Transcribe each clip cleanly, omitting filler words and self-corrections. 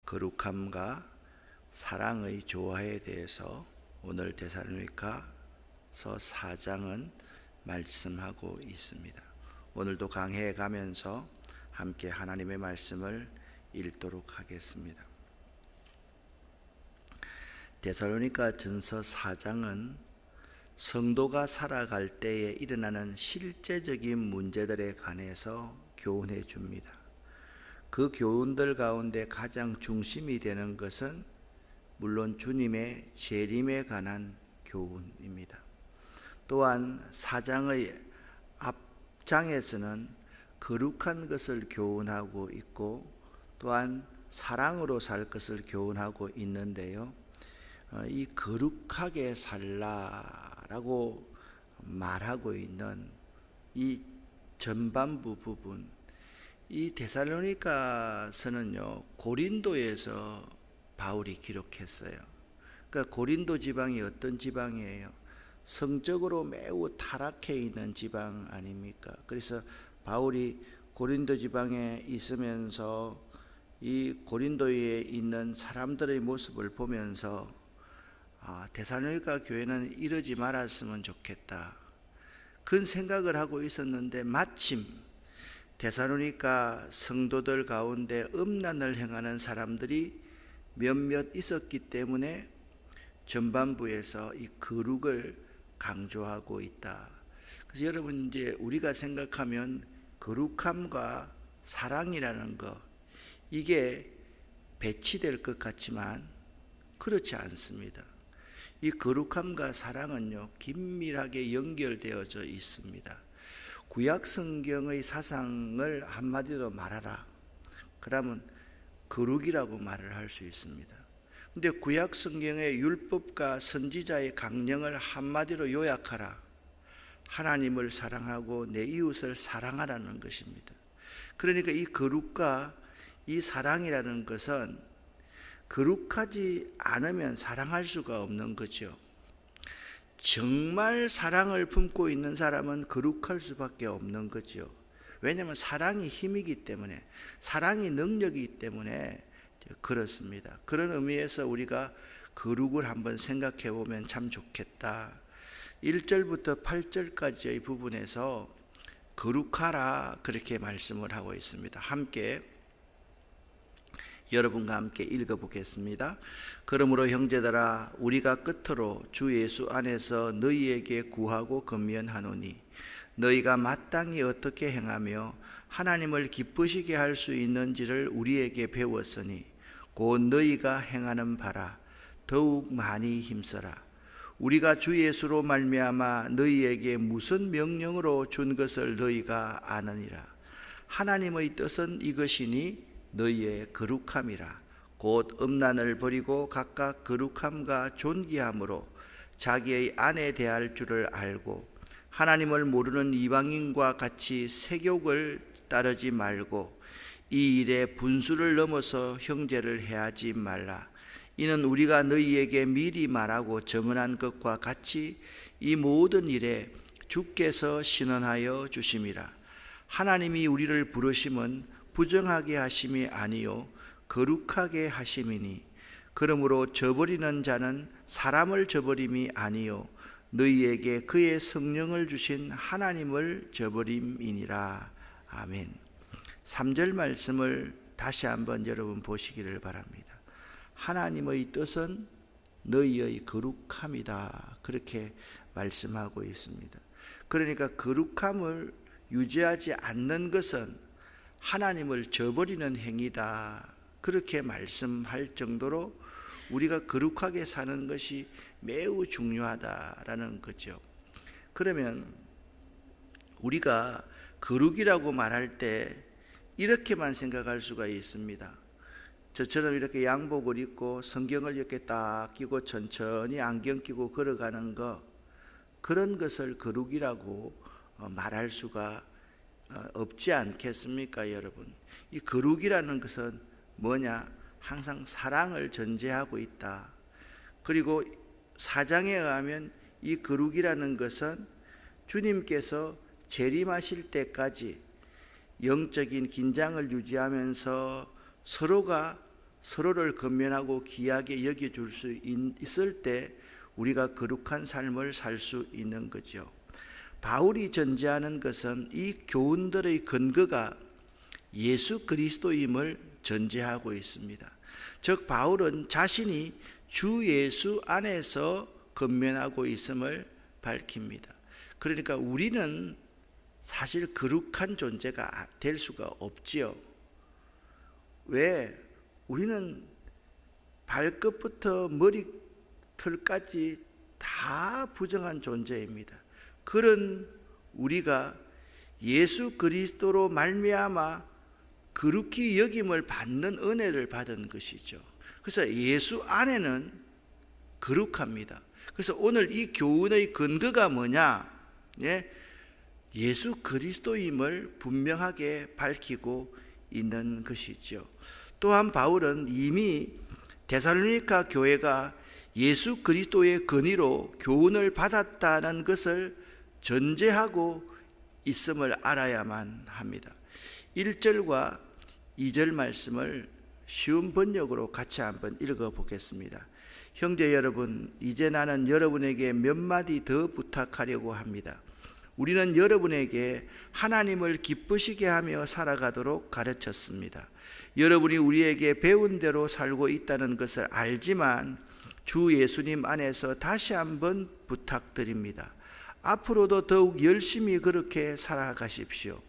거룩함과 사랑의 조화에 대해서 오늘 데살로니가서 4장은 말씀하고 있습니다. 오늘도 강해에 가면서 함께 하나님의 말씀을 읽도록 하겠습니다. 데살로니가 전서 4장은 성도가 살아갈 때에 일어나는 실제적인 문제들에 관해서 교훈해 줍니다. 그 교훈들 가운데 가장 중심이 되는 것은 물론 주님의 재림에 관한 교훈입니다. 또한 4장의 앞장에서는 거룩한 것을 교훈하고 있고 또한 사랑으로 살 것을 교훈하고 있는데요. 이 거룩하게 살라라고 말하고 있는 이 전반부 부분, 이 데살로니가서는요 고린도에서 바울이 기록했어요. 그러니까 고린도 지방이 어떤 지방이에요? 성적으로 매우 타락해 있는 지방 아닙니까? 그래서 바울이 고린도 지방에 있으면서 이 고린도에 있는 사람들의 모습을 보면서 데살로니가 교회는 이러지 말았으면 좋겠다, 그런 생각을 하고 있었는데 마침 데살로니가 성도들 가운데 음란을 행하는 사람들이 몇몇 있었기 때문에 전반부에서 이 거룩을 강조하고 있다. 그래서 여러분, 이제 우리가 생각하면 거룩함과 사랑이라는 것, 이게 배치될 것 같지만 그렇지 않습니다. 이 거룩함과 사랑은요 긴밀하게 연결되어져 있습니다. 구약 성경의 사상을 한마디로 말하라, 그러면 거룩이라고 말을 할 수 있습니다. 근데 구약 성경의 율법과 선지자의 강령을 한마디로 요약하라, 하나님을 사랑하고 내 이웃을 사랑하라는 것입니다. 그러니까 이 거룩과 이 사랑이라는 것은 거룩하지 않으면 사랑할 수가 없는 거죠. 정말 사랑을 품고 있는 사람은 거룩할 수밖에 없는 거죠. 왜냐하면 사랑이 힘이기 때문에, 사랑이 능력이기 때문에 그렇습니다. 그런 의미에서 우리가 거룩을 한번 생각해 보면 참 좋겠다. 1절부터 8절까지의 부분에서 거룩하라 그렇게 말씀을 하고 있습니다. 함께 여러분과 함께 읽어보겠습니다. 그러므로 형제들아, 우리가 끝으로 주 예수 안에서 너희에게 구하고 권면하노니 너희가 마땅히 어떻게 행하며 하나님을 기쁘시게 할 수 있는지를 우리에게 배웠으니 곧 너희가 행하는 바라 더욱 많이 힘써라. 우리가 주 예수로 말미암아 너희에게 무슨 명령으로 준 것을 너희가 아느니라. 하나님의 뜻은 이것이니 너희의 거룩함이라. 곧 음란을 버리고 각각 거룩함과 존귀함으로 자기의 아내 대할 줄을 알고 하나님을 모르는 이방인과 같이 세욕을 따르지 말고 이 일에 분수를 넘어서 형제를 해하지 말라. 이는 우리가 너희에게 미리 말하고 정언한 것과 같이 이 모든 일에 주께서 신원하여 주심이라. 하나님이 우리를 부르심은 부정하게 하심이 아니요 거룩하게 하심이니 그러므로 저버리는 자는 사람을 저버림이 아니요 너희에게 그의 성령을 주신 하나님을 저버림이니라. 아멘. 3절 말씀을 다시 한번 여러분 보시기를 바랍니다. 하나님의 뜻은 너희의 거룩함이다, 그렇게 말씀하고 있습니다. 그러니까 거룩함을 유지하지 않는 것은 하나님을 저버리는 행위다, 그렇게 말씀할 정도로 우리가 거룩하게 사는 것이 매우 중요하다라는 거죠. 그러면 우리가 거룩이라고 말할 때 이렇게만 생각할 수가 있습니다. 저처럼 이렇게 양복을 입고 성경을 이렇게 딱 끼고 천천히 안경 끼고 걸어가는 것, 그런 것을 거룩이라고 말할 수가 없지 않겠습니까, 여러분? 이 거룩이라는 것은 뭐냐? 항상 사랑을 전제하고 있다. 그리고 4장에 의하면 이 거룩이라는 것은 주님께서 재림하실 때까지 영적인 긴장을 유지하면서 서로가 서로를 건면하고 귀하게 여겨줄 수 있을 때 우리가 거룩한 삶을 살 수 있는 거죠. 바울이 전제하는 것은 이 교훈들의 근거가 예수 그리스도임을 전제하고 있습니다. 즉 바울은 자신이 주 예수 안에서 건면하고 있음을 밝힙니다. 그러니까 우리는 사실 거룩한 존재가 될 수가 없지요. 왜? 우리는 발끝부터 머리털까지 다 부정한 존재입니다. 그런 우리가 예수 그리스도로 말미암아 거룩히 여김을 받는 은혜를 받은 것이죠. 그래서 예수 안에는 거룩합니다. 그래서 오늘 이 교훈의 근거가 뭐냐? 예수 그리스도임을 분명하게 밝히고 있는 것이죠. 또한 바울은 이미 데살로니가 교회가 예수 그리스도의 권위로 교훈을 받았다는 것을 전제하고 있음을 알아야만 합니다. 1절과 2절 말씀을 쉬운 번역으로 같이 한번 읽어보겠습니다. 형제 여러분, 이제 나는 여러분에게 몇 마디 더 부탁하려고 합니다. 우리는 여러분에게 하나님을 기쁘시게 하며 살아가도록 가르쳤습니다. 여러분이 우리에게 배운 대로 살고 있다는 것을 알지만 주 예수님 안에서 다시 한번 부탁드립니다. 앞으로도 더욱 열심히 그렇게 살아가십시오.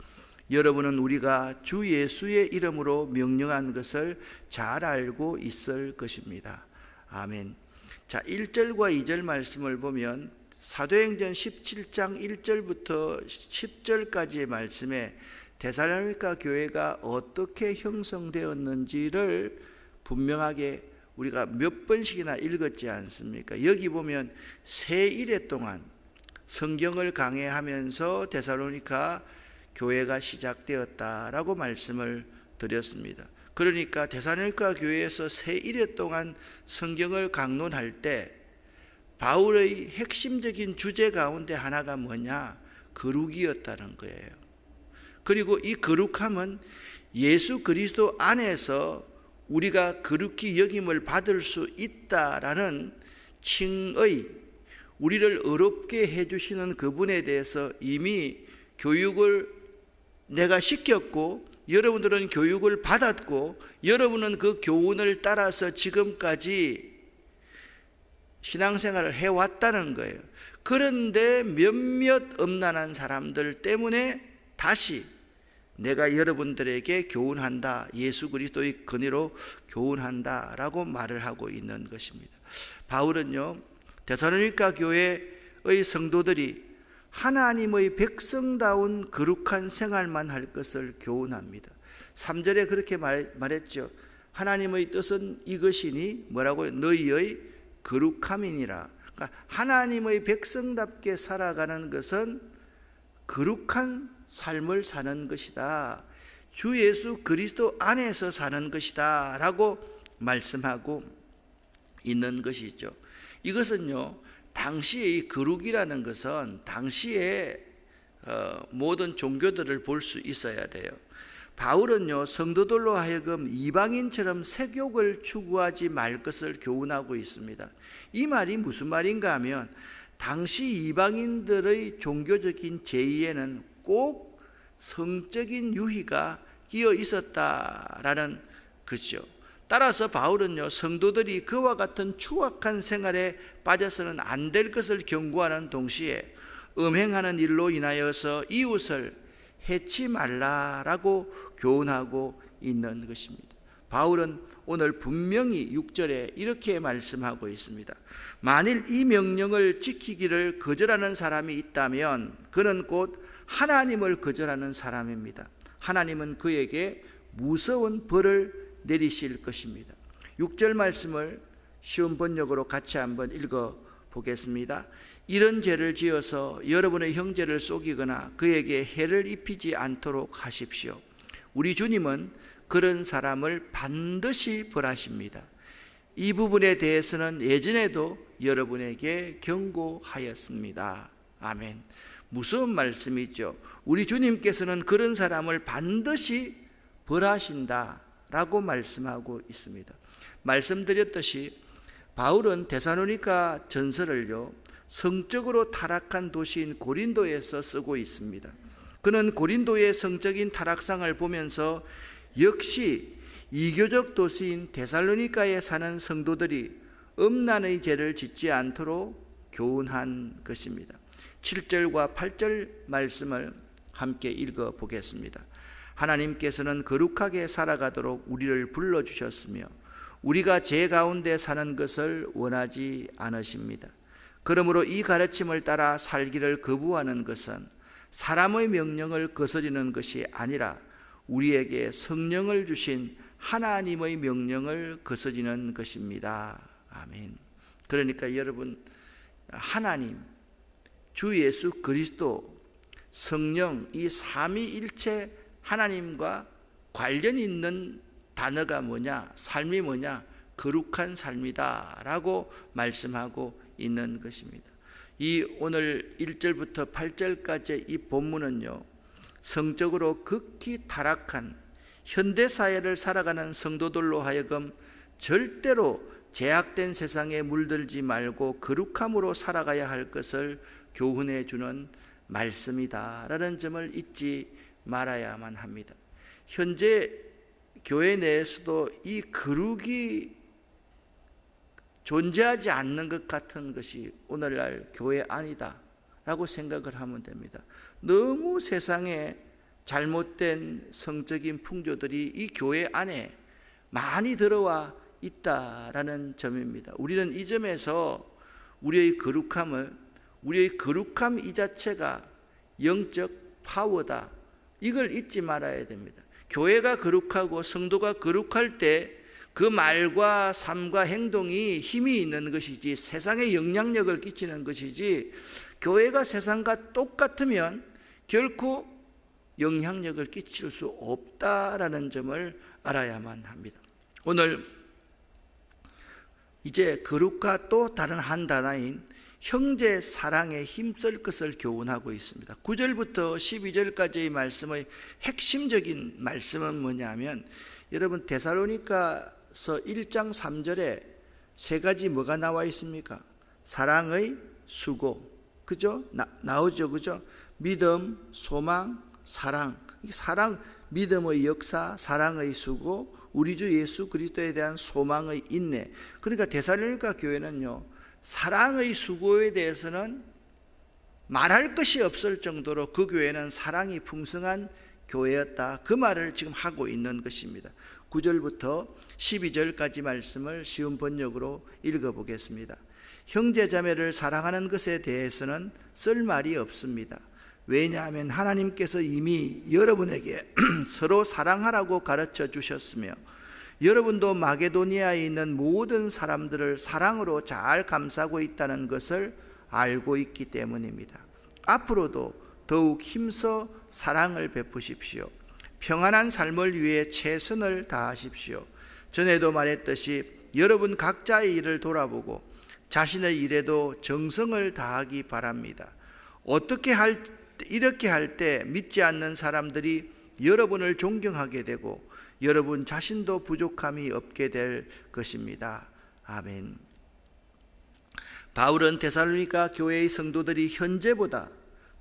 여러분은 우리가 주 예수의 이름으로 명령한 것을 잘 알고 있을 것입니다. 아멘. 자, 1절과 2절 말씀을 보면 사도행전 17장 1절부터 10절까지의 말씀에 데살로니가 교회가 어떻게 형성되었는지를 분명하게 우리가 몇 번씩이나 읽었지 않습니까? 여기 보면 세 일해 동안 성경을 강해하면서 데살로니가 교회가 시작되었다라고 말씀을 드렸습니다. 그러니까 데살로니가 교회에서 세 일해 동안 성경을 강론할 때 바울의 핵심적인 주제 가운데 하나가 뭐냐? 거룩이었다는 거예요. 그리고 이 거룩함은 예수 그리스도 안에서 우리가 거룩히 여김을 받을 수 있다라는 칭의, 우리를 의롭게 해주시는 그분에 대해서 이미 교육을 내가 시켰고 여러분들은 교육을 받았고 여러분은 그 교훈을 따라서 지금까지 신앙생활을 해왔다는 거예요. 그런데 몇몇 음란한 사람들 때문에 다시 내가 여러분들에게 교훈한다, 예수 그리스도의 권위로 교훈한다 라고 말을 하고 있는 것입니다. 바울은요, 데살로니가 교회의 성도들이 하나님의 백성다운 거룩한 생활만 할 것을 교훈합니다. 3절에 그렇게 말했죠. 하나님의 뜻은 이것이니 뭐라고요? 너희의 거룩함이니라. 그러니까 하나님의 백성답게 살아가는 것은 거룩한 삶을 사는 것이다. 주 예수 그리스도 안에서 사는 것이다 라고 말씀하고 있는 것이죠. 이것은요, 당시의 거룩이라는 것은 당시의 모든 종교들을 볼 수 있어야 돼요. 바울은요, 성도들로 하여금 이방인처럼 세욕을 추구하지 말 것을 교훈하고 있습니다. 이 말이 무슨 말인가 하면 당시 이방인들의 종교적인 제의에는 꼭 성적인 유희가 끼어 있었다라는 것이죠. 따라서 바울은요, 성도들이 그와 같은 추악한 생활에 빠져서는 안 될 것을 경고하는 동시에 음행하는 일로 인하여서 이웃을 해치 말라라고 교훈하고 있는 것입니다. 바울은 오늘 분명히 6절에 이렇게 말씀하고 있습니다. 만일 이 명령을 지키기를 거절하는 사람이 있다면 그는 곧 하나님을 거절하는 사람입니다. 하나님은 그에게 무서운 벌을 내리실 것입니다. 6절 말씀을 쉬운 번역으로 같이 한번 읽어보겠습니다. 이런 죄를 지어서 여러분의 형제를 속이거나 그에게 해를 입히지 않도록 하십시오. 우리 주님은 그런 사람을 반드시 벌하십니다. 이 부분에 대해서는 예전에도 여러분에게 경고하였습니다. 아멘. 무서운 말씀이죠. 우리 주님께서는 그런 사람을 반드시 벌하신다 라고 말씀하고 있습니다. 말씀드렸듯이 바울은 데살로니가 전서를요, 성적으로 타락한 도시인 고린도에서 쓰고 있습니다. 그는 고린도의 성적인 타락상을 보면서 역시 이교적 도시인 데살로니가에 사는 성도들이 음란의 죄를 짓지 않도록 교훈한 것입니다. 7절과 8절 말씀을 함께 읽어 보겠습니다. 하나님께서는 거룩하게 살아가도록 우리를 불러주셨으며 우리가 죄 가운데 사는 것을 원하지 않으십니다. 그러므로 이 가르침을 따라 살기를 거부하는 것은 사람의 명령을 거스리는 것이 아니라 우리에게 성령을 주신 하나님의 명령을 거스리는 것입니다. 아멘. 그러니까 여러분, 하나님, 주 예수 그리스도, 성령, 이 삼위일체 하나님과 관련 있는 단어가 뭐냐? 삶이 뭐냐? 거룩한 삶이다 라고 말씀하고 있는 것입니다. 이 오늘 1절부터 8절까지 이 본문은요, 성적으로 극히 타락한 현대사회를 살아가는 성도들로 하여금 절대로 제약된 세상에 물들지 말고 거룩함으로 살아가야 할 것을 교훈해 주는 말씀이다라는 점을 잊지 말아야만 합니다. 현재 교회 내에서도 이 거룩이 존재하지 않는 것 같은 것이 오늘날 교회 아니다 라고 생각을 하면 됩니다. 너무 세상에 잘못된 성적인 풍조들이 이 교회 안에 많이 들어와 있다라는 점입니다. 우리는 이 점에서 우리의 거룩함 이 자체가 영적 파워다, 이걸 잊지 말아야 됩니다. 교회가 거룩하고 성도가 거룩할 때 그 말과 삶과 행동이 힘이 있는 것이지 세상에 영향력을 끼치는 것이지, 교회가 세상과 똑같으면 결코 영향력을 끼칠 수 없다라는 점을 알아야만 합니다. 오늘 이제 거룩과 또 다른 한 단어인 형제 사랑에 힘쓸 것을 교훈하고 있습니다. 9절부터 12절까지의 말씀의 핵심적인 말씀은 뭐냐면, 여러분 데살로니가서 1장 3절에 세 가지 뭐가 나와 있습니까? 사랑의 수고, 그죠? 나오죠, 그죠? 믿음, 소망, 사랑. 사랑, 믿음의 역사, 사랑의 수고, 우리 주 예수 그리스도에 대한 소망의 인내. 그러니까 데살로니가 교회는요, 사랑의 수고에 대해서는 말할 것이 없을 정도로 그 교회는 사랑이 풍성한 교회였다, 그 말을 지금 하고 있는 것입니다. 9절부터 12절까지 말씀을 쉬운 번역으로 읽어보겠습니다. 형제자매를 사랑하는 것에 대해서는 쓸 말이 없습니다. 왜냐하면 하나님께서 이미 여러분에게 서로 사랑하라고 가르쳐 주셨으며 여러분도 마게도니아에 있는 모든 사람들을 사랑으로 잘 감싸고 있다는 것을 알고 있기 때문입니다. 앞으로도 더욱 힘써 사랑을 베푸십시오. 평안한 삶을 위해 최선을 다하십시오. 전에도 말했듯이 여러분 각자의 일을 돌아보고 자신의 일에도 정성을 다하기 바랍니다. 이렇게 할 때 믿지 않는 사람들이 여러분을 존경하게 되고 여러분 자신도 부족함이 없게 될 것입니다. 아멘. 바울은 데살로니가 교회의 성도들이 현재보다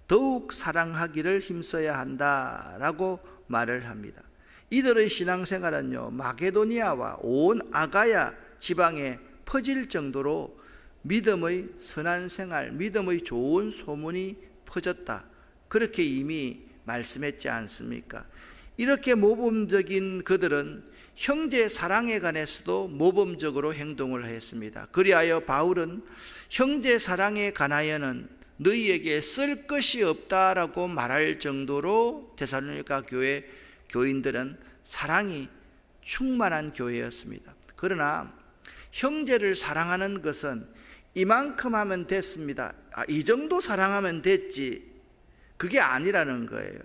더욱 사랑하기를 힘써야 한다라고 말을 합니다. 이들의 신앙생활은요, 마게도니아와 온 아가야 지방에 퍼질 정도로 믿음의 선한 생활, 믿음의 좋은 소문이 퍼졌다, 그렇게 이미 말씀했지 않습니까? 이렇게 모범적인 그들은 형제 사랑에 관해서도 모범적으로 행동을 했습니다. 그리하여 바울은 형제 사랑에 관하여는 너희에게 쓸 것이 없다라고 말할 정도로 데살로니가 교회 교인들은 사랑이 충만한 교회였습니다. 그러나 형제를 사랑하는 것은 이만큼 하면 됐습니다, 이 정도 사랑하면 됐지, 그게 아니라는 거예요.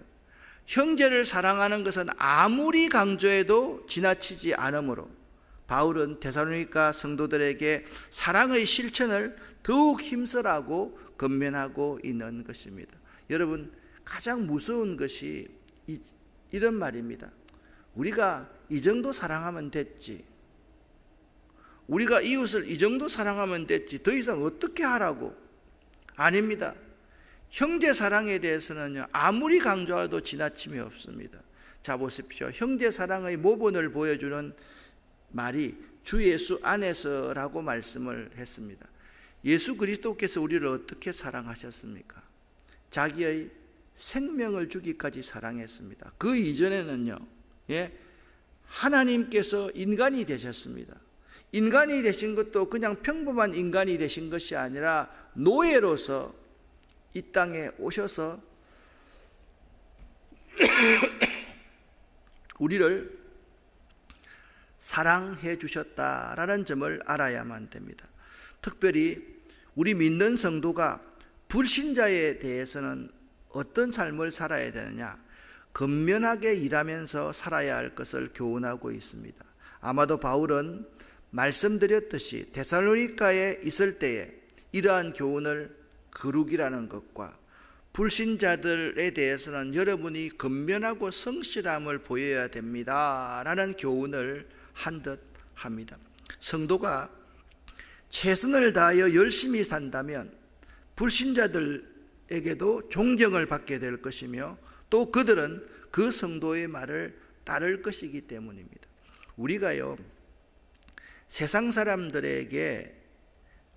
형제를 사랑하는 것은 아무리 강조해도 지나치지 않으므로 바울은 데살로니가 성도들에게 사랑의 실천을 더욱 힘쓰라고 권면하고 있는 것입니다. 여러분, 가장 무서운 것이 이런 말입니다. 우리가 이 정도 사랑하면 됐지, 우리가 이웃을 이 정도 사랑하면 됐지 더 이상 어떻게 하라고? 아닙니다. 형제 사랑에 대해서는요, 아무리 강조해도 지나침이 없습니다. 자, 보십시오. 형제 사랑의 모본을 보여주는 말이 주 예수 안에서라고 말씀을 했습니다. 예수 그리스도께서 우리를 어떻게 사랑하셨습니까? 자기의 생명을 주기까지 사랑했습니다. 그 이전에는요, 하나님께서 인간이 되셨습니다. 인간이 되신 것도 그냥 평범한 인간이 되신 것이 아니라 노예로서 이 땅에 오셔서 우리를 사랑해 주셨다라는 점을 알아야만 됩니다. 특별히 우리 믿는 성도가 불신자에 대해서는 어떤 삶을 살아야 되느냐? 근면하게 일하면서 살아야 할 것을 교훈하고 있습니다. 아마도 바울은 말씀드렸듯이 데살로니가에 있을 때에 이러한 교훈을 거룩이라는 것과 불신자들에 대해서는 여러분이 근면하고 성실함을 보여야 됩니다 라는 교훈을 한 듯 합니다. 성도가 최선을 다하여 열심히 산다면 불신자들에게도 존경을 받게 될 것이며 또 그들은 그 성도의 말을 따를 것이기 때문입니다. 우리가요, 세상 사람들에게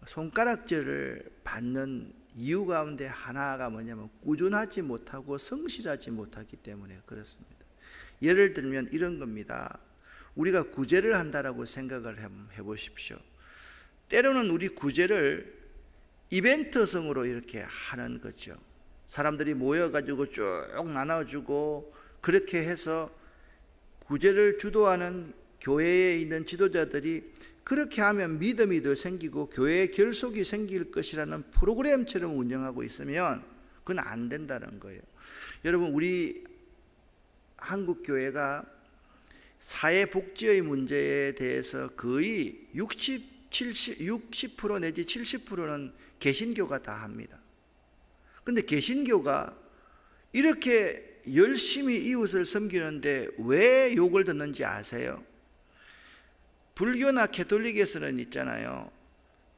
손가락질을 받는 이유 가운데 하나가 뭐냐면 꾸준하지 못하고 성실하지 못하기 때문에 그렇습니다. 예를 들면 이런 겁니다. 우리가 구제를 한다라고 생각을 해보십시오. 때로는 우리 구제를 이벤트성으로 이렇게 하는 거죠. 사람들이 모여가지고 쭉 나눠주고 그렇게 해서 구제를 주도하는 교회에 있는 지도자들이 그렇게 하면 믿음이 더 생기고 교회의 결속이 생길 것이라는 프로그램처럼 운영하고 있으면 그건 안 된다는 거예요. 여러분, 우리 한국 교회가 사회복지의 문제에 대해서 거의 60% 내지 70%는 개신교가 다 합니다. 근데 개신교가 이렇게 열심히 이웃을 섬기는데 왜 욕을 듣는지 아세요? 불교나 가톨릭에서는 있잖아요.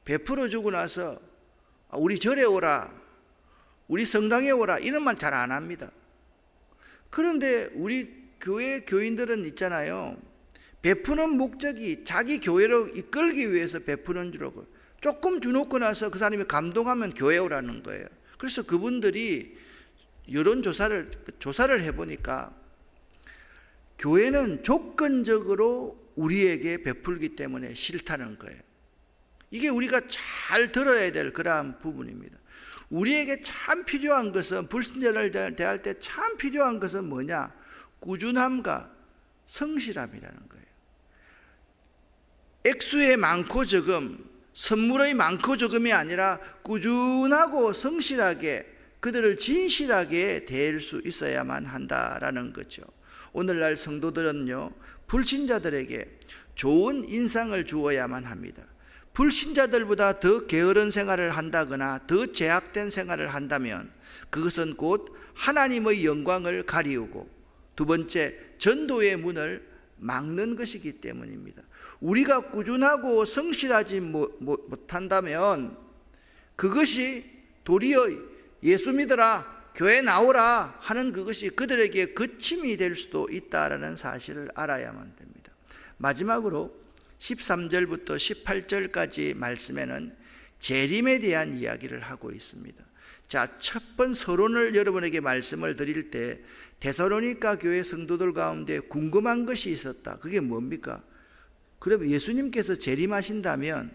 베풀어 주고 나서 우리 절에 오라, 우리 성당에 오라 이런 말 잘 안 합니다. 그런데 우리 교회 교인들은 있잖아요. 베푸는 목적이 자기 교회로 이끌기 위해서 베푸는 줄 알고 조금 주놓고 나서 그 사람이 감동하면 교회 오라는 거예요. 그래서 그분들이 조사를 해보니까 교회는 조건적으로 우리에게 베풀기 때문에 싫다는 거예요. 이게 우리가 잘 들어야 될 그러한 부분입니다. 우리에게 참 필요한 것은, 불신자를 대할 때 참 필요한 것은 뭐냐? 꾸준함과 성실함이라는 거예요. 액수의 많고 적음, 선물의 많고 적음이 아니라 꾸준하고 성실하게 그들을 진실하게 대할 수 있어야만 한다라는 거죠. 오늘날 성도들은요, 불신자들에게 좋은 인상을 주어야만 합니다. 불신자들보다 더 게으른 생활을 한다거나 더 제약된 생활을 한다면 그것은 곧 하나님의 영광을 가리우고 두 번째, 전도의 문을 막는 것이기 때문입니다. 우리가 꾸준하고 성실하지 못한다면 그것이 도리어 예수 믿어라, 교회 나오라 하는 그것이 그들에게 거침이 될 수도 있다라는 사실을 알아야만 됩니다. 마지막으로 13절부터 18절까지 말씀에는 재림에 대한 이야기를 하고 있습니다. 자, 첫 번 서론을 여러분에게 말씀을 드릴 때 데살로니가 교회 성도들 가운데 궁금한 것이 있었다. 그게 뭡니까? 그러면 예수님께서 재림하신다면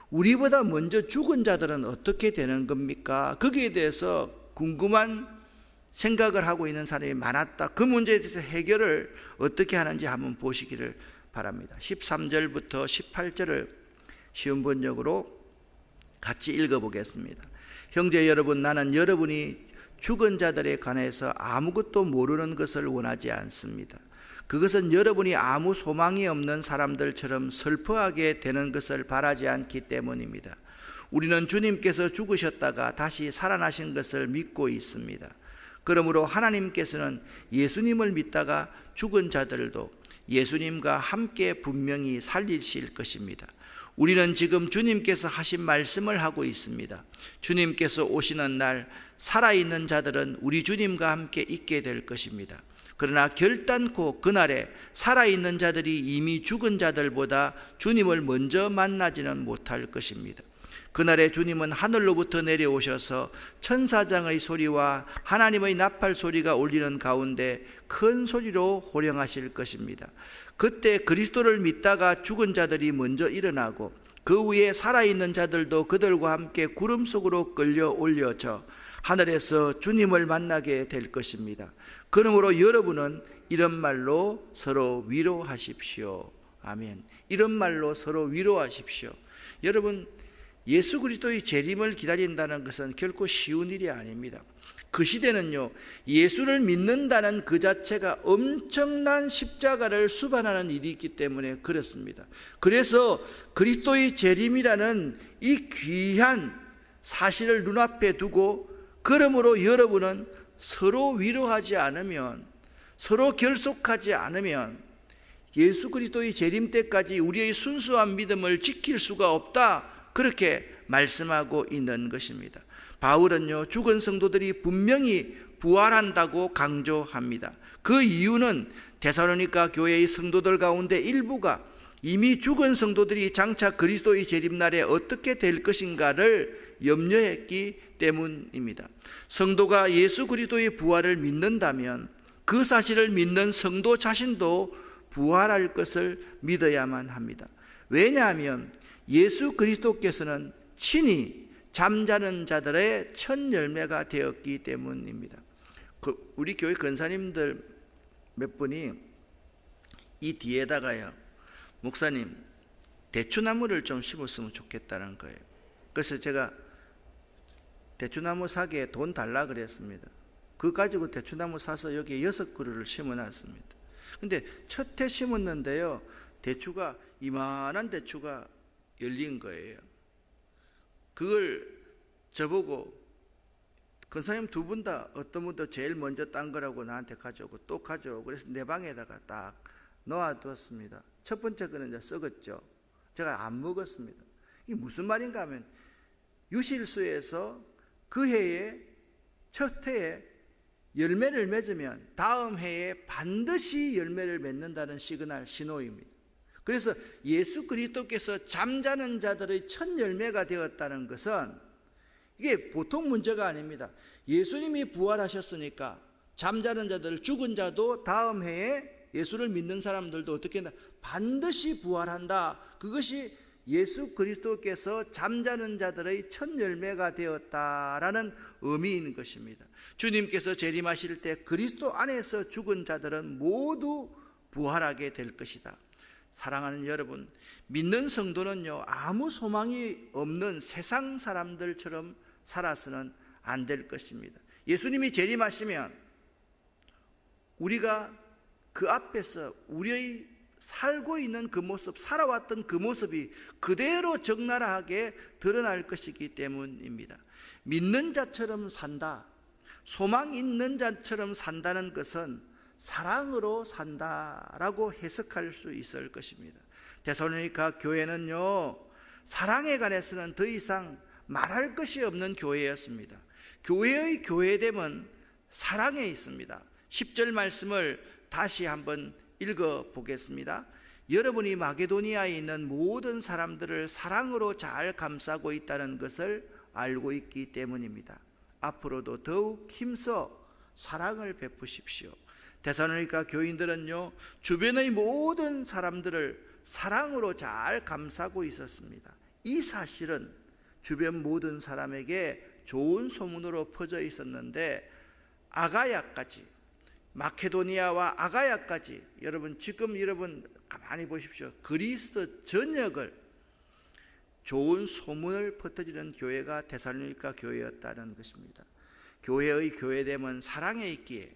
우리보다 먼저 죽은 자들은 어떻게 되는 겁니까? 거기에 대해서 궁금한 생각을 하고 있는 사람이 많았다. 그 문제에 대해서 해결을 어떻게 하는지 한번 보시기를 바랍니다. 13절부터 18절을 쉬운 번역으로 같이 읽어보겠습니다. 형제 여러분, 나는 여러분이 죽은 자들에 관해서 아무것도 모르는 것을 원하지 않습니다. 그것은 여러분이 아무 소망이 없는 사람들처럼 슬퍼하게 되는 것을 바라지 않기 때문입니다. 우리는 주님께서 죽으셨다가 다시 살아나신 것을 믿고 있습니다. 그러므로 하나님께서는 예수님을 믿다가 죽은 자들도 예수님과 함께 분명히 살리실 것입니다. 우리는 지금 주님께서 하신 말씀을 하고 있습니다. 주님께서 오시는 날 살아있는 자들은 우리 주님과 함께 있게 될 것입니다. 그러나 결단코 그날에 살아있는 자들이 이미 죽은 자들보다 주님을 먼저 만나지는 못할 것입니다. 그날에 주님은 하늘로부터 내려오셔서 천사장의 소리와 하나님의 나팔 소리가 울리는 가운데 큰 소리로 호령하실 것입니다. 그때 그리스도를 믿다가 죽은 자들이 먼저 일어나고 그 후에 살아있는 자들도 그들과 함께 구름 속으로 끌려 올려져 하늘에서 주님을 만나게 될 것입니다. 그러므로 여러분은 이런 말로 서로 위로하십시오. 아멘. 이런 말로 서로 위로하십시오. 여러분, 예수 그리스도의 재림을 기다린다는 것은 결코 쉬운 일이 아닙니다. 그 시대는요, 예수를 믿는다는 그 자체가 엄청난 십자가를 수반하는 일이 있기 때문에 그렇습니다. 그래서 그리스도의 재림이라는 이 귀한 사실을 눈앞에 두고, 그러므로 여러분은 서로 위로하지 않으면, 서로 결속하지 않으면 예수 그리스도의 재림 때까지 우리의 순수한 믿음을 지킬 수가 없다, 그렇게 말씀하고 있는 것입니다. 바울은요, 죽은 성도들이 분명히 부활한다고 강조합니다. 그 이유는 데살로니가 교회의 성도들 가운데 일부가 이미 죽은 성도들이 장차 그리스도의 재림날에 어떻게 될 것인가를 염려했기 때문입니다. 성도가 예수 그리스도의 부활을 믿는다면 그 사실을 믿는 성도 자신도 부활할 것을 믿어야만 합니다. 왜냐하면 예수 그리스도께서는 친히 잠자는 자들의 첫 열매가 되었기 때문입니다. 우리 교회 권사님들 몇 분이 이 뒤에다가요, 목사님 대추나무를 좀 심었으면 좋겠다는 거예요. 그래서 제가 대추나무 사기에 돈 달라 그랬습니다. 그거 가지고 대추나무 사서 여기에 6그루를 심어놨습니다. 근데 첫 해 심었는데요, 대추가 이만한 대추가 열린 거예요. 그걸 저보고 권사님 두 분 다 어떤 분도 제일 먼저 딴 거라고 나한테 가져오고 또 가져오고, 그래서 내 방에다가 딱 놓아두었습니다. 첫 번째 거는 이제 썩었죠. 제가 안 먹었습니다. 이게 무슨 말인가 하면, 유실수에서 그 해에 첫 해에 열매를 맺으면 다음 해에 반드시 열매를 맺는다는 시그널, 신호입니다. 그래서 예수 그리스도께서 잠자는 자들의 첫 열매가 되었다는 것은 이게 보통 문제가 아닙니다. 예수님이 부활하셨으니까 잠자는 자들, 죽은 자도 다음 해에 예수를 믿는 사람들도 어떻게 한다? 반드시 부활한다. 그것이 예수 그리스도께서 잠자는 자들의 첫 열매가 되었다라는 의미인 것입니다. 주님께서 재림하실 때 그리스도 안에서 죽은 자들은 모두 부활하게 될 것이다. 사랑하는 여러분, 믿는 성도는요, 아무 소망이 없는 세상 사람들처럼 살아서는 안 될 것입니다. 예수님이 재림하시면 우리가 그 앞에서 우리의 살고 있는 그 모습, 살아왔던 그 모습이 그대로 적나라하게 드러날 것이기 때문입니다. 믿는 자처럼 산다, 소망 있는 자처럼 산다는 것은 사랑으로 산다라고 해석할 수 있을 것입니다. 데살로니가 교회는요, 사랑에 관해서는 더 이상 말할 것이 없는 교회였습니다. 교회의 교회됨은 사랑에 있습니다. 10절 말씀을 다시 한번 읽어 보겠습니다. 여러분이 마게도니아에 있는 모든 사람들을 사랑으로 잘 감싸고 있다는 것을 알고 있기 때문입니다. 앞으로도 더욱 힘써 사랑을 베푸십시오. 데살로니가 교인들은요, 주변의 모든 사람들을 사랑으로 잘 감싸고 있었습니다. 이 사실은 주변 모든 사람에게 좋은 소문으로 퍼져 있었는데, 아가야까지, 마케도니아와 아가야까지, 지금 여러분 가만히 보십시오. 그리스도 전역을 좋은 소문을 퍼뜨리는 교회가 데살로니가 교회였다는 것입니다. 교회의 교회됨은 사랑에 있기에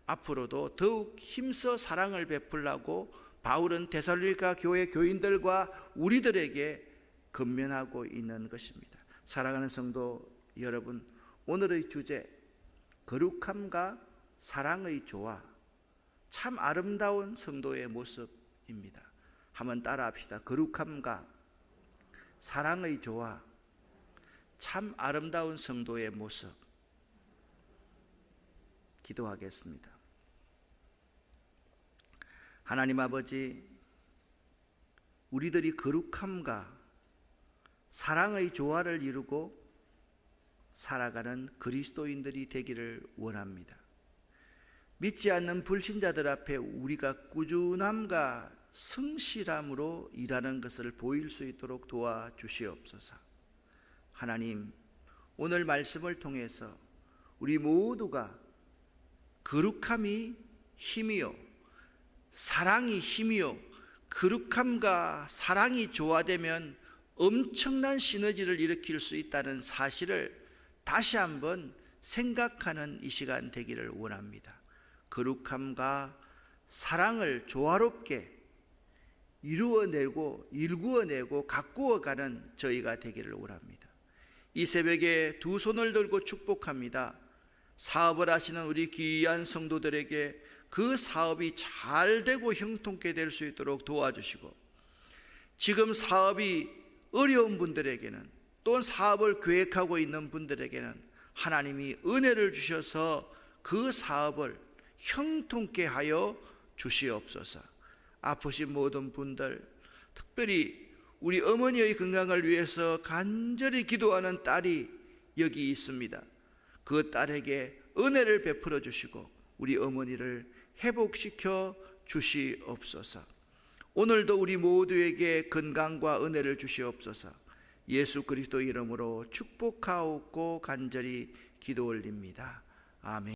앞으로도 더욱 힘써 사랑을 베풀라고 바울은 데살로니가 교회 교인들과 우리들에게 권면하고 있는 것입니다. 사랑하는 성도 여러분, 오늘의 주제, 거룩함과 사랑의 조화, 참 아름다운 성도의 모습입니다. 한번 따라합시다. 거룩함과 사랑의 조화, 참 아름다운 성도의 모습 기도하겠습니다. 하나님 아버지, 우리들이 거룩함과 사랑의 조화를 이루고 살아가는 그리스도인들이 되기를 원합니다. 믿지 않는 불신자들 앞에 우리가 꾸준함과 성실함으로 일하는 것을 보일 수 있도록 도와주시옵소서. 하나님, 오늘 말씀을 통해서 우리 모두가 거룩함이 힘이요, 사랑이 힘이요, 거룩함과 사랑이 조화되면 엄청난 시너지를 일으킬 수 있다는 사실을 다시 한번 생각하는 이 시간 되기를 원합니다. 거룩함과 사랑을 조화롭게 이루어내고 일구어내고 가꾸어가는 저희가 되기를 원합니다. 이 새벽에 두 손을 들고 축복합니다. 사업을 하시는 우리 귀한 성도들에게 그 사업이 잘 되고 형통케 될 수 있도록 도와주시고, 지금 사업이 어려운 분들에게는, 또 사업을 계획하고 있는 분들에게는 하나님이 은혜를 주셔서 그 사업을 형통케 하여 주시옵소서. 아프신 모든 분들, 특별히 우리 어머니의 건강을 위해서 간절히 기도하는 딸이 여기 있습니다. 그 딸에게 은혜를 베풀어 주시고 우리 어머니를 회복시켜 주시옵소서. 오늘도 우리 모두에게 건강과 은혜를 주시옵소서. 예수 그리스도 이름으로 축복하옵고 간절히 기도 올립니다. 아멘.